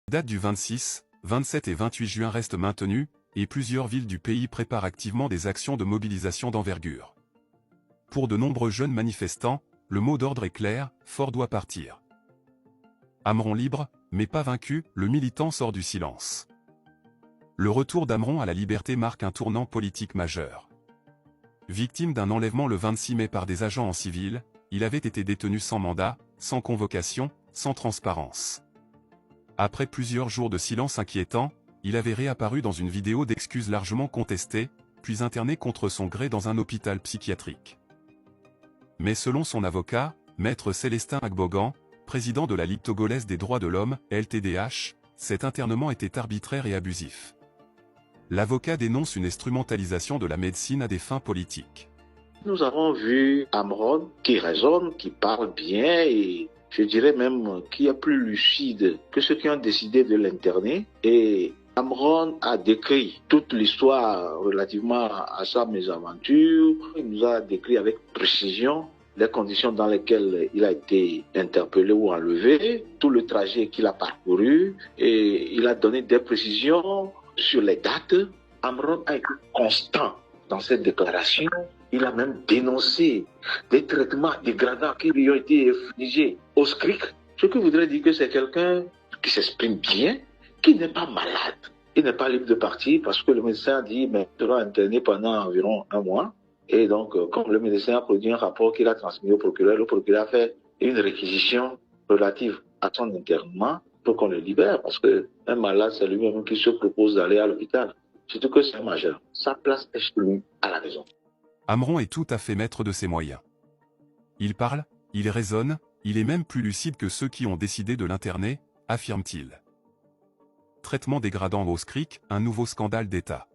Les dates du 26, 27 et 28 juin restent maintenues, et plusieurs villes du pays préparent activement des actions de mobilisation d'envergure. Pour de nombreux jeunes manifestants, le mot d'ordre est clair, Fort doit partir. Amron libre, mais pas vaincu, le militant sort du silence. Le retour d'Amron à la liberté marque un tournant politique majeur. Victime d'un enlèvement le 26 mai par des agents en civil, il avait été détenu sans mandat, sans convocation, sans transparence. Après plusieurs jours de silence inquiétant, il avait réapparu dans une vidéo d'excuses largement contestée, puis interné contre son gré dans un hôpital psychiatrique. Mais selon son avocat, Maître Célestin Agbogan, président de la Ligue togolaise des droits de l'homme, LTDH, cet internement était arbitraire et abusif. L'avocat dénonce une instrumentalisation de la médecine à des fins politiques. Nous avons vu Amron qui raisonne, qui parle bien et je dirais même qui est plus lucide que ceux qui ont décidé de l'interner. Et Amron a décrit toute l'histoire relativement à sa mésaventure. Il nous a décrit avec précision les conditions dans lesquelles il a été interpellé ou enlevé, tout le trajet qu'il a parcouru, et il a donné des précisions sur les dates. Amron a été constant dans cette déclaration. Il a même dénoncé des traitements dégradants qui lui ont été infligés au SCRIC. Ce qui voudrait dire que c'est quelqu'un qui s'exprime bien, qui n'est pas malade. Il n'est pas libre de partir parce que le médecin a dit mais tu seras interné pendant environ 1 mois. Et donc, comme le médecin a produit un rapport qu'il a transmis au procureur, le procureur a fait une réquisition relative à son internement pour qu'on le libère parce qu'un malade, c'est lui-même qui se propose d'aller à l'hôpital. Surtout que c'est un majeur. Sa place est chez lui à la maison. Amron est tout à fait maître de ses moyens. Il parle, il raisonne, il est même plus lucide que ceux qui ont décidé de l'interner, affirme-t-il. Traitement dégradant au SCRIC, un nouveau scandale d'État.